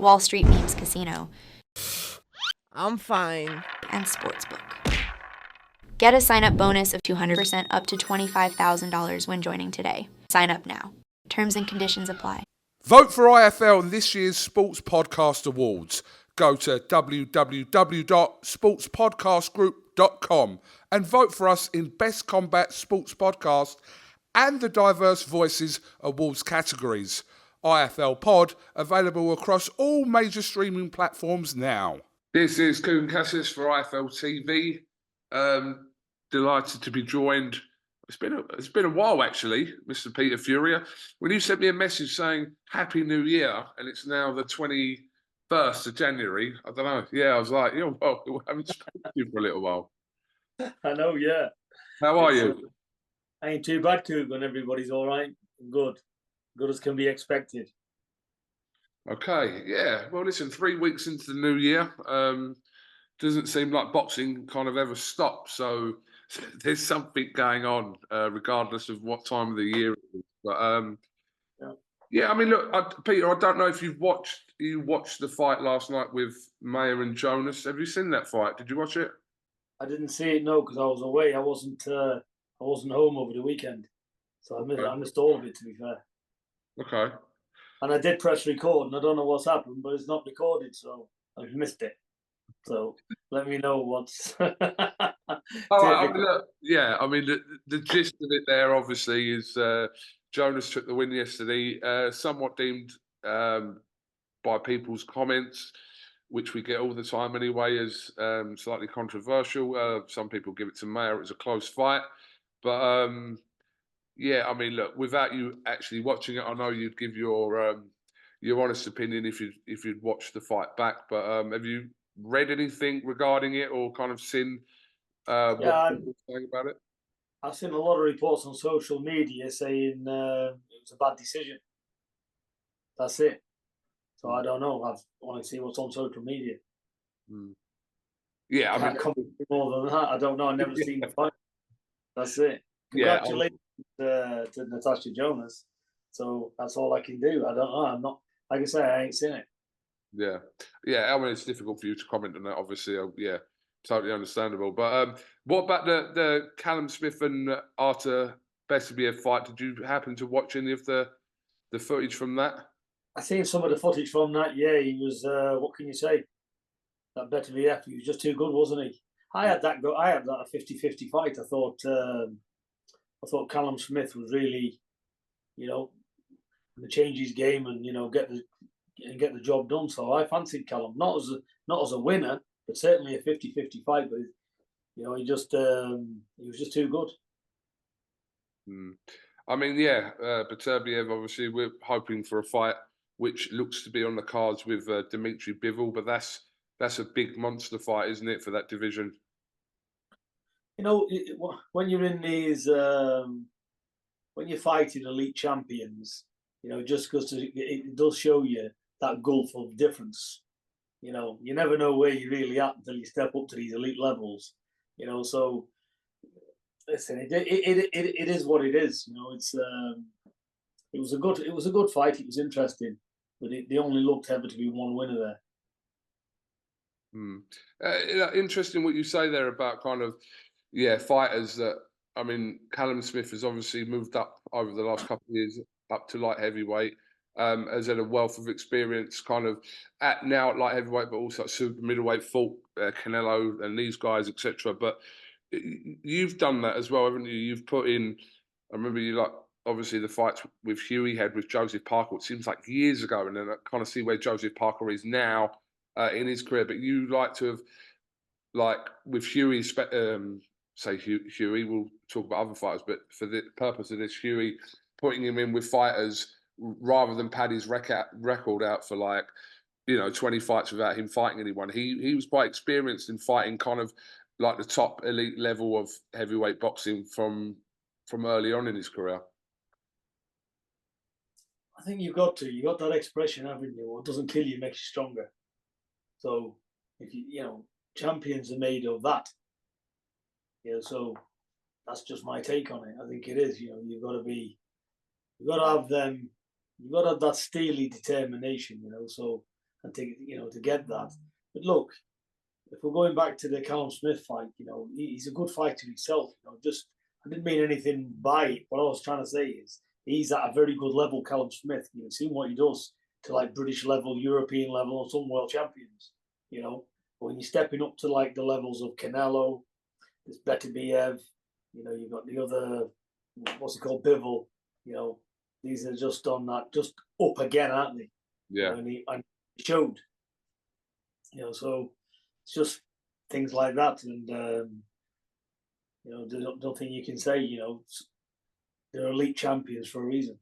Wall Street Memes Casino, I'm fine. and Sportsbook. Get a sign-up bonus of 200% up to $25,000 when joining today. Sign up now. Terms and conditions apply. Vote for IFL in this year's Sports Podcast Awards. Go to www.sportspodcastgroup.com and vote for us in Best Combat Sports Podcast and the Diverse Voices Awards categories. IFL Pod, available across all major streaming platforms now. This is Kugan Cassis for IFL TV. Delighted to be joined. It's been a while actually, Mr. Peter Furia. When you sent me a message saying Happy New Year, and it's now the 21st of January. I don't know. Yeah, I was like, well, we haven't spoken to you for a little while. I know, yeah. How are you? Ain't too bad, Kugan. Everybody's all right. Good as can be expected. Okay, yeah. Well, listen, 3 weeks into the new year, doesn't seem like boxing kind of ever stops. So there's something going on, regardless of what time of the year it is. But yeah, I mean, look, Peter, I don't know if you watched the fight last night with Mayer and Jonas. Have you seen that fight? Did you watch it? I didn't see it, no, because I was away. I wasn't home over the weekend, so I missed all of it, to be fair. Okay. And I did press record, and I don't know what's happened, but it's not recorded, so I've missed it. So let me know what's. All right. I mean, look, yeah. I mean, the gist of it there, obviously, is Jonas took the win yesterday, somewhat deemed by people's comments, which we get all the time anyway, as slightly controversial. Some people give it to Mayer. It was a close fight, but yeah. I mean, look, without you actually watching it, I know you'd give your honest opinion if you'd watched the fight back. But have you read anything regarding it or kind of seen what people are saying about it? I've seen a lot of reports on social media saying it was a bad decision. That's it. So I don't know. I want to see what's on social media. Yeah, I can't comment more than that. I don't know. I've never seen the fight. That's it. Congratulations to Natasha Jonas. So that's all I can do. I don't know. I'm not, like I say, I ain't seen it. Yeah. I mean, it's difficult for you to comment on that, obviously. Yeah, totally understandable. But what about the Callum Smith and Artur Beterbiev fight? Did you happen to watch any of the footage from that? I seen some of the footage from that. Yeah, he was. What can you say? That Beterbiev, he was just too good, wasn't he? I had that a 50-50 fight. I thought Callum Smith was really, to change his game and get the job done. So I fancied Callum, not as a winner, but certainly a 50-50 fight. But he was just too good. I mean, yeah, Beterbiev, obviously, we're hoping for a fight which looks to be on the cards with Dimitri Bivol, but that's a big monster fight, isn't it, for that division? When you're in these, when you're fighting elite champions, just because it does show you that gulf of difference. You never know where you're really at until you step up to these elite levels. So listen, it is what it is. It was a good fight. It was interesting, but they only looked ever to be one winner there. Interesting what you say there about kind of fighters that. I mean, Callum Smith has obviously moved up over the last couple of years up to light heavyweight. Has had a wealth of experience kind of at light heavyweight, but also at super middleweight, fought Canelo and these guys, etc. But you've done that as well, haven't you? You've put in, I remember you obviously the fights with Hughie had with Joseph Parker, it seems like years ago, and then I kind of see where Joseph Parker is now in his career. But you like to have, with Hughie, say Hughie, we'll talk about other fighters, but for the purpose of this, Hughie, putting him in with fighters rather than pad his record out for 20 fights without him fighting anyone. He was quite experienced in fighting kind of like the top elite level of heavyweight boxing from early on in his career. I think you got that expression, haven't you? What doesn't kill you makes you stronger. So if champions are made of that. So that's just my take on it. I think it is. You've got to have them. You've got to have that steely determination. So and to get that. But look, if we're going back to the Callum Smith fight, he's a good fighter himself. Just I didn't mean anything by it. What I was trying to say is he's at a very good level, Callum Smith. You've seen what he does to like British level, European level, or some world champions. But when you're stepping up to like the levels of Canelo, there's Beterbiev, you've got the other, what's it called, Bivol. These are just on that, just up again, aren't they? Yeah. And he showed. So it's just things like that, and don't think you can say they're elite champions for a reason.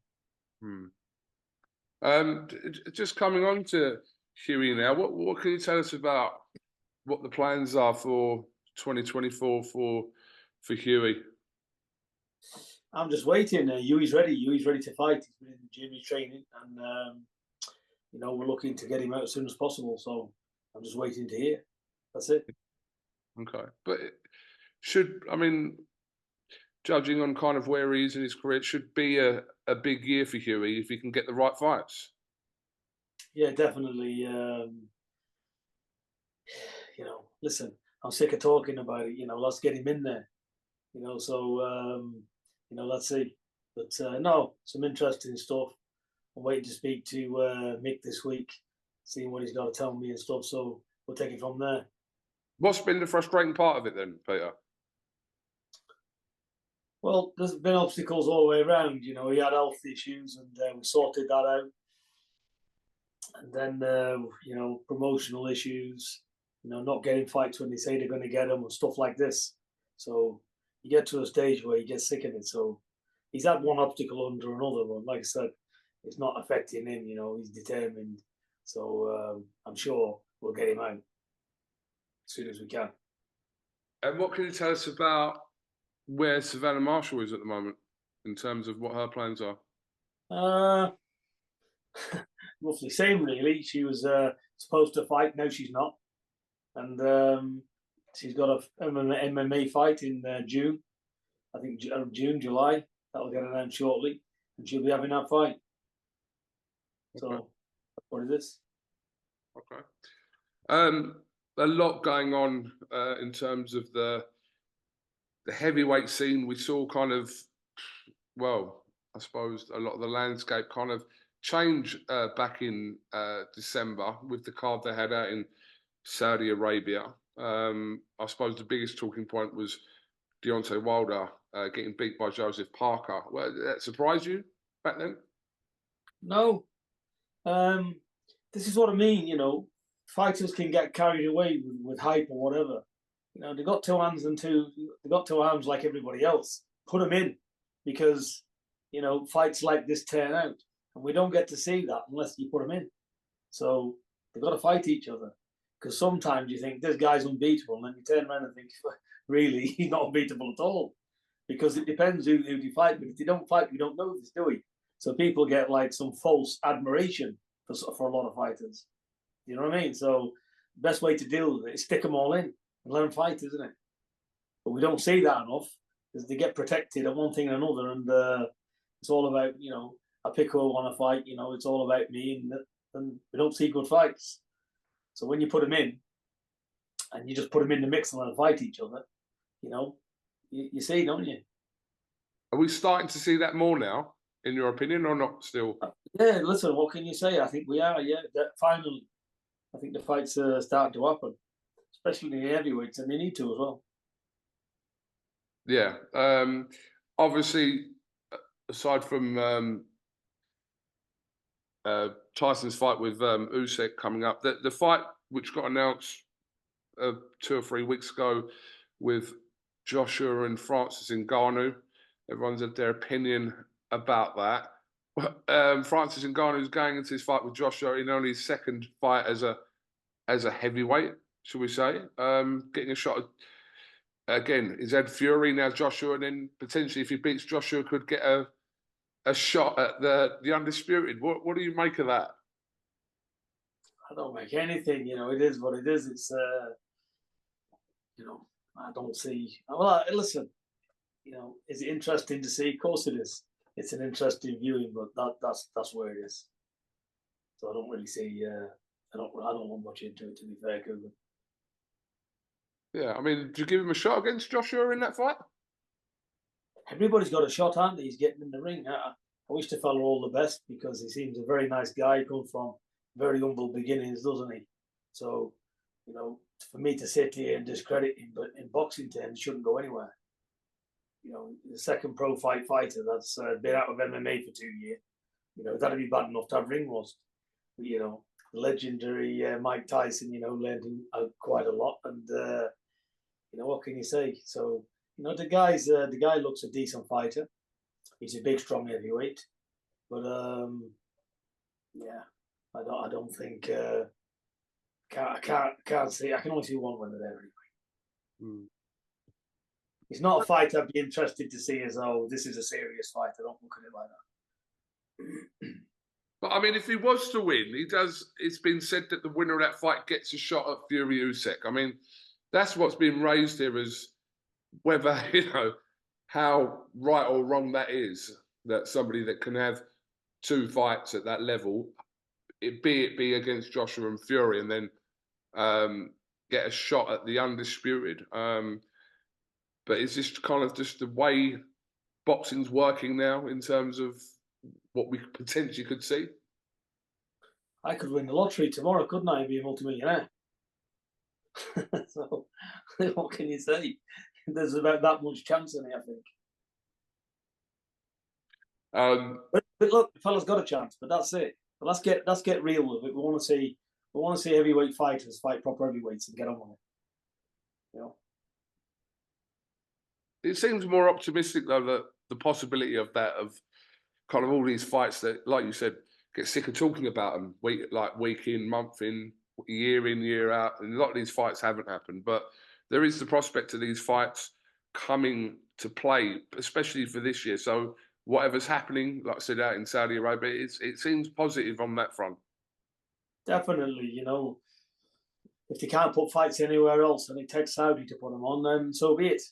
Just coming on to Huey now, what can you tell us about what the plans are for 2024 for Huey? I'm just waiting. Huey's ready. Huey's ready to fight. He's been in the gym, he's training, and we're looking to get him out as soon as possible. So I'm just waiting to hear. That's it. Okay, but judging on kind of where he is in his career, it should be a big year for Huey if he can get the right fights. Yeah, definitely. Listen, I'm sick of talking about it. Let's get him in there. Let's see. But no, some interesting stuff. I'm waiting to speak to Mick this week, seeing what he's got to tell me and stuff. So we'll take it from there. What's been the frustrating part of it then, Peter? Well, there's been obstacles all the way around. He had health issues, and we sorted that out. And then, promotional issues, not getting fights when they say they're going to get them and stuff like this. So you get to a stage where you get sick of it. So he's had one obstacle under another, but like I said, it's not affecting him. He's determined. So I'm sure we'll get him out as soon as we can. And what can you tell us about where Savannah Marshall is at the moment in terms of what her plans are? Roughly same, really. She was supposed to fight. No, she's not. And she's got a MMA fight in June. I think June, July. That'll get announced shortly. And she'll be having that fight. So that's what it is. Okay. A lot going on in terms of the heavyweight scene. We saw kind of, I suppose a lot of the landscape kind of change back in December with the card they had out in Saudi Arabia. I suppose the biggest talking point was Deontay Wilder getting beat by Joseph Parker. Well, did that surprise you back then? No. This is what I mean, fighters can get carried away with hype or whatever. They got two hands they got two arms like everybody else. Put them in, because fights like this turn out, and we don't get to see that unless you put them in. So they've got to fight each other, because sometimes you think this guy's unbeatable, and then you turn around and think, really, he's not unbeatable at all, because it depends who they fight. But if they don't fight, we don't know this, do we? So people get like some false admiration for a lot of fighters. You know what I mean? So the best way to deal with it is stick them all in and let them fight, isn't it? But we don't see that enough, because they get protected at one thing and another, and it's all about, I pick who I want to fight, it's all about me, and we don't see good fights. So when you put them in, and you just put them in the mix and let them fight each other, you see, don't you? Are we starting to see that more now, in your opinion, or not still? Yeah, listen, what can you say? I think we are, finally. I think the fights are starting to happen, especially in the heavyweights, and they need to as well. Yeah. Obviously, aside from Tyson's fight with Usyk coming up, the fight which got announced 2 or 3 weeks ago with Joshua and Francis Ngannou, everyone's had their opinion about that. Francis Ngannou is going into his fight with Joshua in only his second fight as a heavyweight, shall we say? Getting a shot at, again, he's had Fury, now Joshua, and then potentially if he beats Joshua, could get a shot at the undisputed. What do you make of that? I don't make anything. It is what it is. It's I don't see. Well, listen, is it interesting to see? Of course it is. It's an interesting viewing, but that's where it is. So I don't really see I don't want much into it, to be fair, Coogan. Yeah, I mean, do you give him a shot against Joshua in that fight? Everybody's got a shot, aren't they? He's getting in the ring. I wish the fella all the best because he seems a very nice guy. He comes from very humble beginnings, doesn't he? So, you know, for me to sit here and discredit him, but in boxing terms, shouldn't go anywhere. You know, the second pro fighter that's been out of MMA for 2 years. You know, that'd be bad enough to have ring rust. But, you know, the legendary Mike Tyson, you know, learned him out quite a lot. And, you know, what can you say? So, you know, the guy looks a decent fighter. He's a big, strong heavyweight. But, yeah, I don't think, I can't see, I can only see one winner there anyway. Mm. It's not a fight I'd be interested to see as, oh, this is a serious fight. I don't look at it like that. But I mean, if he was to win, he does. It's been said that the winner of that fight gets a shot at Fury Usyk. I mean, that's what's been raised here as whether, you know, how right or wrong that is, that somebody that can have 2 fights at that level, it be against Joshua and Fury, and then get a shot at the undisputed. But it's just kind of just the way boxing's working now in terms of what we potentially could see. I could win the lottery tomorrow, couldn't I? Be a multimillionaire. So, what can you say? There's about that much chance in it, I think. But look, the fella's got a chance, but that's it. But let's get real with it. We want to see heavyweight fighters fight proper heavyweights and get on with it. You know. It seems more optimistic though, that the possibility of that, of kind of all these fights that, like you said, get sick of talking about them week in, month in, year out, and a lot of these fights haven't happened. But there is the prospect of these fights coming to play, especially for this year. So whatever's happening, like I said, out in Saudi Arabia, it seems positive on that front. Definitely, you know, if they can't put fights anywhere else and it takes Saudi to put them on, then so be it.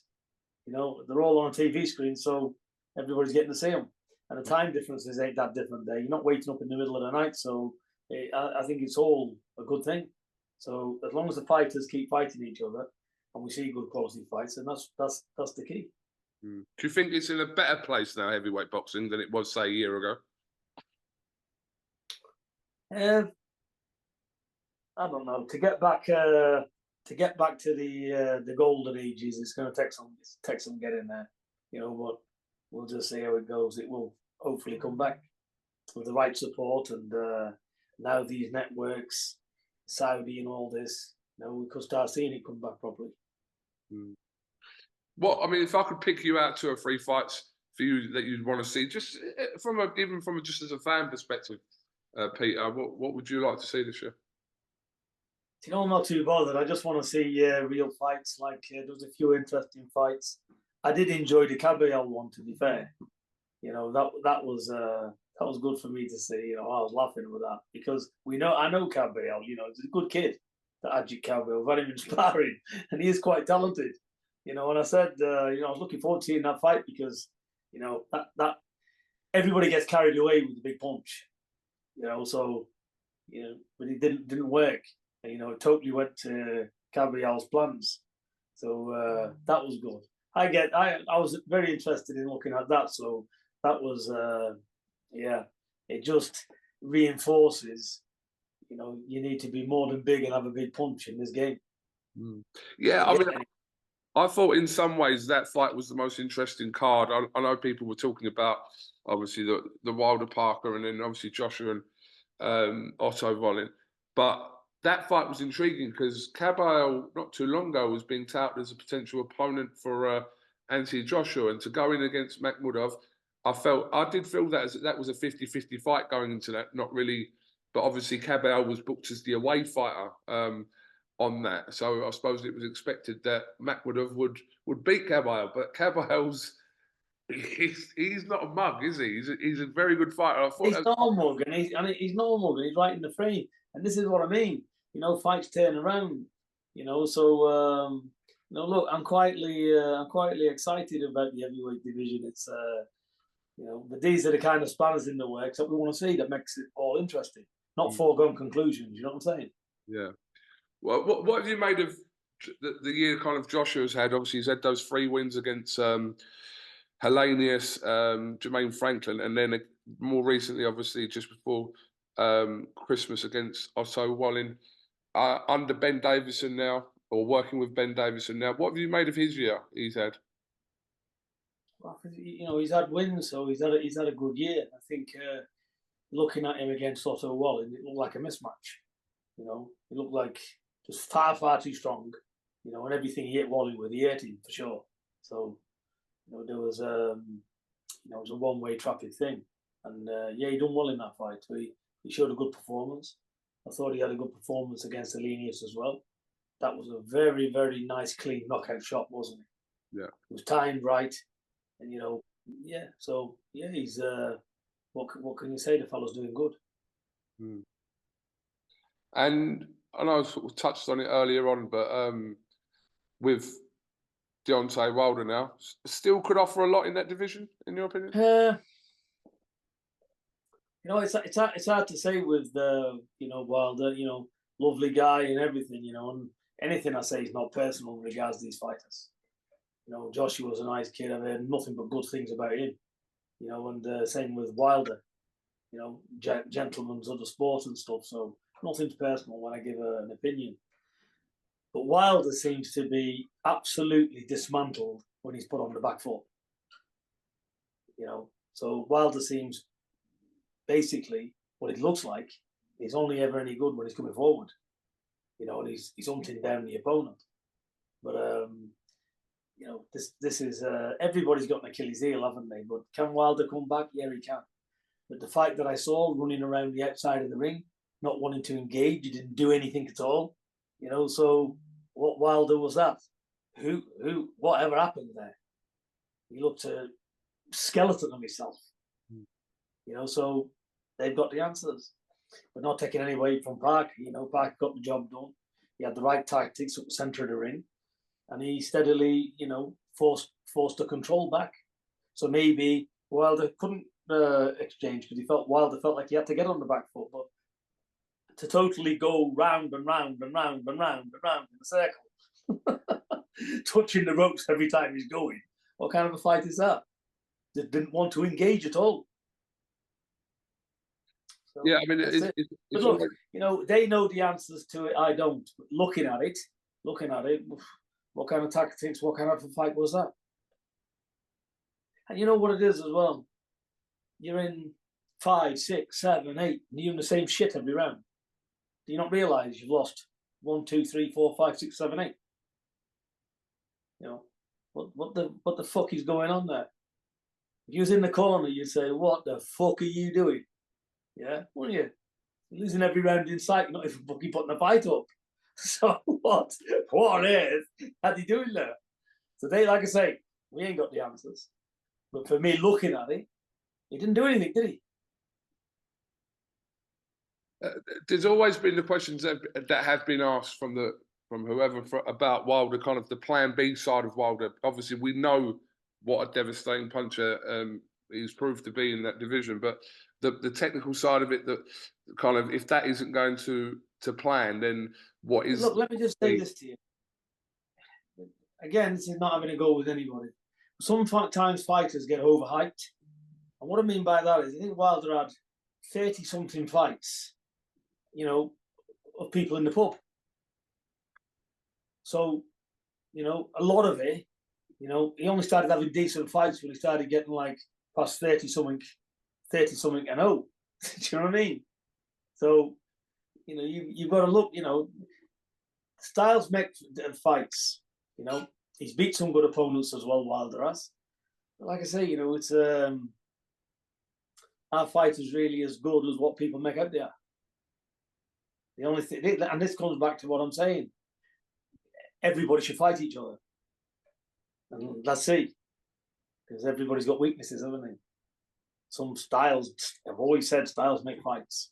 You know, they're all on a TV screen, so everybody's getting to see them. And the time differences ain't that different there. You're not waking up in the middle of the night, so I think it's all a good thing. So as long as the fighters keep fighting each other and we see good quality fights, and that's the key. Do you think it's in a better place now, heavyweight boxing, than it was, say, a year ago? I don't know. To get back to the golden ages, it's going to take some getting there. You know, but we'll just see how it goes. It will hopefully come back with the right support, and now these networks, Saudi and all this, you know, we could start seeing it come back properly. What I mean, if I could pick you out 2 or 3 fights for you that you'd want to see, just just as a fan perspective, Peter, what would you like to see this year? You know, I'm not too bothered. I just want to see real fights. Like there was a few interesting fights. I did enjoy the Caballero one, to be fair. You know, that was good for me to see. You know, I was laughing with that because I know Caballero. You know, he's a good kid. That Aj-Ngannou, very inspiring, and he is quite talented. You know, and I said, you know, I was looking forward to seeing that fight because, you know, that everybody gets carried away with the big punch. You know, so you know, but it didn't work. You know, it totally went to Caballero's plans. So that was good. I was very interested in looking at that. So that was, yeah, it just reinforces, you know, you need to be more than big and have a big punch in this game. Yeah, I mean, I thought in some ways that fight was the most interesting card. I know people were talking about, obviously, the Wilder Parker and then obviously Joshua and Otto Wallin. But that fight was intriguing because Caballero, not too long ago, was being touted as a potential opponent for Anthony Joshua. And to go in against Makhmudov, I did feel that was a 50-50 fight going into that. Not really, but obviously Caballero was booked as the away fighter on that. So I suppose it was expected that Makhmudov would beat Caballero. But Caballero's, he's not a mug, is he? He's a very good fighter. He's not a mug, and he's not a mug, and he's right in the frame. And this is what I mean. You know, fights turn around. You know, so you know, look, I'm quietly excited about the heavyweight division. It's you know, but these are the kind of spanners in the works that we want to see that makes it all interesting. not foregone conclusions. You know what I'm saying? Yeah. Well, what have you made of the year kind of Joshua's had? Obviously, he's had those 3 wins against Hellenius, Jermaine Franklin, and then more recently, obviously, just before Christmas against Otto Wallin, under Ben Davison now, or working with Ben Davison now. What have you made of his year he's had? Well, you know, he's had wins, so he's had a good year. I think looking at him against Otto Wallin, it looked like a mismatch. You know, it looked like just far too strong. You know, and everything he hit Wallin with, he hit him for sure. So, you know, there was you know, it was a one-way traffic thing, and yeah, he done well in that fight. So he showed a good performance. I thought he had a good performance against Elenius as well. That was a very nice, clean knockout shot, wasn't it? Yeah, it was timed right, and you know, yeah. So yeah, he's what can you say? The fellow's doing good. Mm. And I know I sort of touched on it earlier on, but with Deontay Wilder now, still could offer a lot in that division, in your opinion? You know, it's hard to say with you know, Wilder, you know, lovely guy and everything, you know, and anything I say is not personal in regards to these fighters. You know, Joshua was a nice kid. I've heard nothing but good things about him. You know, and same with Wilder. You know, gentlemen's other sport and stuff. So nothing's personal when I give an opinion. But Wilder seems to be absolutely dismantled when he's put on the back foot. You know, so Wilder seems basically what it looks like. He's only ever any good when he's coming forward. You know, and he's hunting down the opponent. But you know, this is everybody's got an Achilles heel, haven't they? But can Wilder come back? Yeah, he can. But the fight that I saw, running around the outside of the ring, not wanting to engage, he didn't do anything at all. You know, so what Wilder was that? Whatever happened there? He looked a skeleton of himself. You know, so they've got the answers. We're not taking any away from Park. You know, Park got the job done. He had the right tactics at the centre of the ring, and he steadily, you know, forced the control back. So maybe Wilder couldn't exchange because Wilder felt like he had to get on the back foot, but to totally go round and round and round and round and round in a circle, touching the ropes every time he's going. What kind of a fight is that? They didn't want to engage at all. So yeah, I mean, but look, you know, they know the answers to it. I don't. But looking at it, what kind of tactics, what kind of a fight was that? And you know what it is as well. You're in 5, 6, 7, 8, and you're in the same shit every round. Do you not realise you've lost 1, 2, 3, 4, 5, 6, 7, 8? You know, what the fuck is going on there? If you was in the corner, you'd say, "What the fuck are you doing?" Yeah, wouldn't you? You're losing every round in sight. You're not even fucking putting a fight up. So what on earth are they doing there? So they, like I say, we ain't got the answers. But for me, looking at it, he didn't do anything, did he? There's always been the questions that have been asked from whoever about Wilder, kind of the plan B side of Wilder. Obviously, we know what a devastating puncher he's proved to be in that division, but the technical side of it, that kind of, if that isn't going to plan, then what is? Look, let me just say this to you. Again, this is not having a go with anybody. Sometimes fighters get overhyped. And what I mean by that is, I think Wilder had 30-something fights, you know, of people in the pub. So, you know, a lot of it, you know, he only started having decent fights when he started getting like past 30-something and oh. Do you know what I mean? So, you know, you've got to look, you know, styles make fights, you know. He's beat some good opponents as well, Wilder has. But like I say, you know, it's our fight is really as good as what people make out there. The only thing, and this comes back to what I'm saying, everybody should fight each other. And let's see. Because everybody's got weaknesses, haven't they? Some styles, I've always said styles make fights.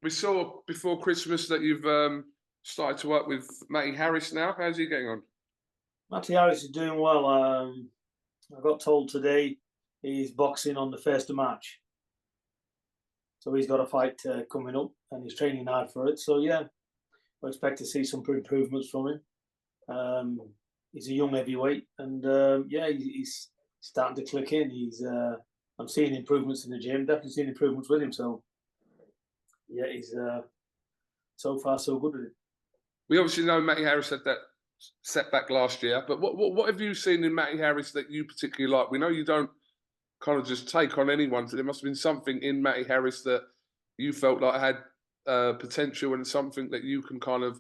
We saw before Christmas that you've started to work with Matty Harris now. How's he getting on? Matty Harris is doing well. I got told today he's boxing on the 1st of March. So he's got a fight coming up, and he's training hard for it. So yeah, I expect to see some improvements from him. He's a young heavyweight, and yeah, he's starting to click in. I'm seeing improvements in the gym. Definitely seeing improvements with him. So yeah, he's so far so good with it. We obviously know Matty Harris had that setback last year, but what have you seen in Matty Harris that you particularly like? We know you don't kind of just take on anyone, so there must have been something in Matty Harris that you felt like had potential and something that you can kind of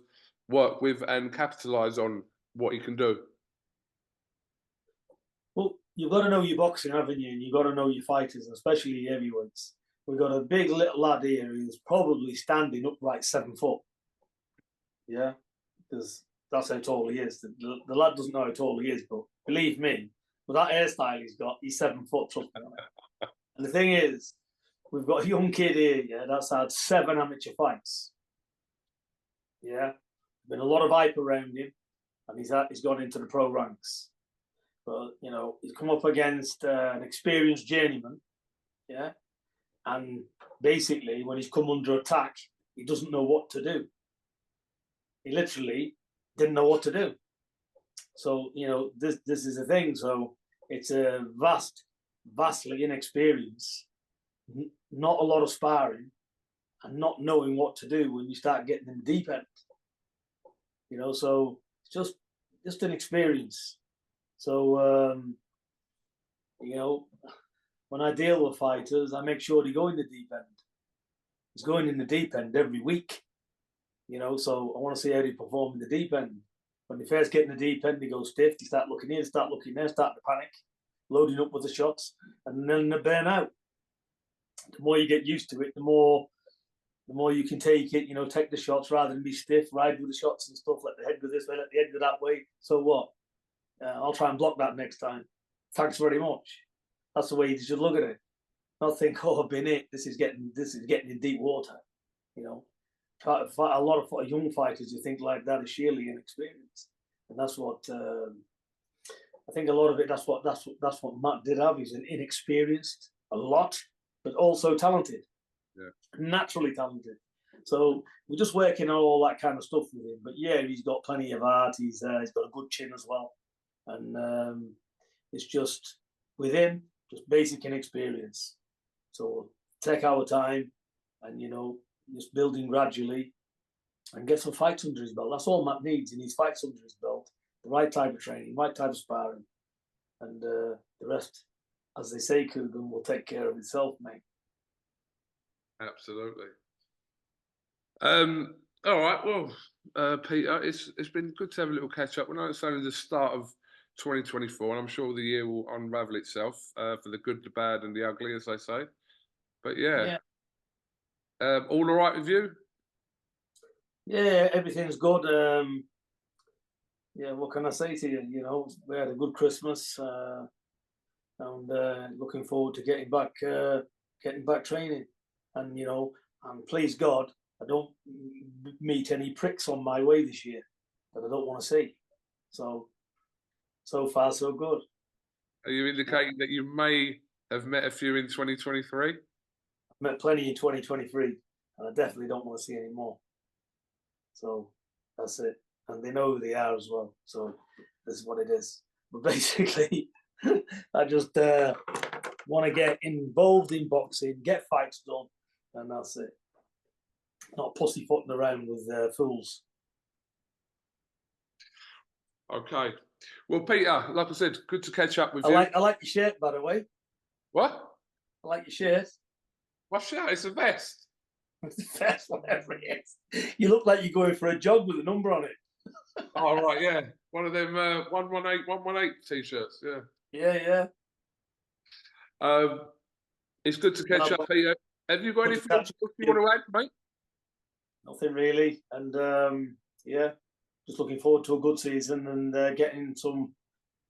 work with and capitalise on what he can do. Well, you've got to know your boxing, haven't you? And you've got to know your fighters, especially your heavyweights. We've got a big little lad here who's probably standing upright 7 foot. Yeah, because that's how tall he is. The lad doesn't know how tall he is, but believe me, with that hairstyle he's got, he's 7 foot. Trust me. And the thing is, we've got a young kid here, yeah, that's had 7 amateur fights. Yeah, been a lot of hype around him, and he's gone into the pro ranks. But you know, he's come up against an experienced journeyman, yeah, and basically, when he's come under attack, he doesn't know what to do. He literally didn't know what to do. So you know, this is a thing. So it's a vastly inexperienced, not a lot of sparring, and not knowing what to do when you start getting in the deep end. You know, so it's just an experience. So you know, when I deal with fighters, I make sure they go in the deep end. He's going in the deep end every week. You know, so I want to see how they perform in the deep end. When they first get in the deep end, they go stiff. They start looking here, start looking there, start to panic, loading up with the shots, and then they burn out. The more you get used to it, the more you can take it. You know, take the shots rather than be stiff. Ride with the shots and stuff. Let the head go this way, let the head go that way. So what? I'll try and block that next time. Thanks very much. That's the way you should look at it. Not think, oh, I've been it. This is getting in deep water. You know. A lot of young fighters who think like that is sheerly inexperienced, and that's what I think. A lot of it. That's what Matt did have. He's an inexperienced, a lot, but also talented, naturally talented. So we're just working on all that kind of stuff with him. But yeah, he's got plenty of art. He's got a good chin as well, and it's just with him, just basic inexperience. So take our time, and you know. Just building gradually and get some fights under his belt. That's all Matt needs. He needs fights under his belt, the right type of training, right type of sparring, and the rest, as they say, Coogan, will take care of itself, mate. Absolutely. All right. Well, Peter, it's been good to have a little catch up. We know it's only the start of 2024, and I'm sure the year will unravel itself for the good, the bad, and the ugly, as they say. But yeah. All right with you? Yeah, everything's good. Yeah, what can I say to you? You know, we had a good Christmas, and looking forward to getting back training. And you know, and please God, I don't meet any pricks on my way this year that I don't want to see. So far so good. Are you indicating that you may have met a few in 2023? Met plenty in 2023, and I definitely don't want to see any more. So that's it. And they know who they are as well. So this is what it is. But basically, I just want to get involved in boxing, get fights done, and that's it. Not pussyfooting around with fools. Okay. Well, Peter, like I said, good to catch up with you. I like your shirt, by the way. What? I like your shirt. What shirt? It's a vest. It's the vest, whatever it is. You look like you're going for a jog with a number on it. Oh, right, yeah. One of them 118 T-shirts, yeah. Yeah. It's good to catch up, Peter. Have you got anything else you want to add, mate? Nothing really. And, yeah, just looking forward to a good season and getting some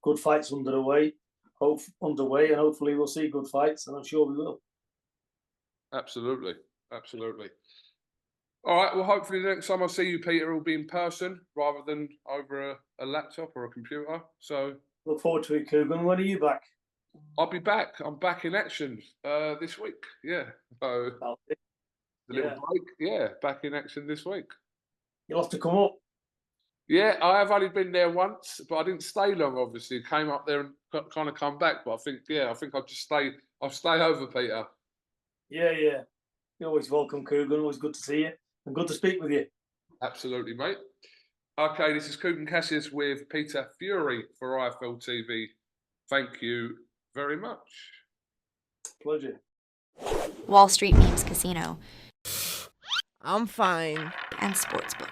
good fights underway, and hopefully we'll see good fights, and I'm sure we will. Absolutely. All right, well, hopefully the next time I see you, Peter, will be in person rather than over a laptop or a computer. So look forward to it, Coogan. When are you back? I'll be back. I'm back in action this week. Yeah. So Well, a little yeah. break. Yeah, back in action this week. You'll have to come up. Yeah, I have only been there once, but I didn't stay long. Obviously, came up there and kind of come back. But I think I'll just stay. I'll stay over, Peter. Yeah, yeah. You're always welcome, Coogan. Always good to see you and good to speak with you. Absolutely, mate. Okay, this is Coogan Cassius with Peter Fury for IFL TV. Thank you very much. Pleasure. Wall Street Memes Casino, I'm fine. and Sportsbook.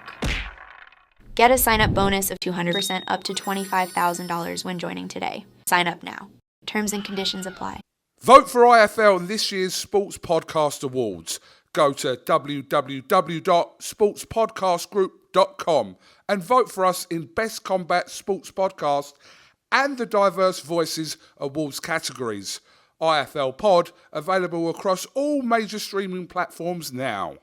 Get a sign-up bonus of 200% up to $25,000 when joining today. Sign up now. Terms and conditions apply. Vote for IFL in this year's Sports Podcast Awards. Go to www.sportspodcastgroup.com and vote for us in Best Combat Sports Podcast and the Diverse Voices Awards categories. IFL Pod available across all major streaming platforms now.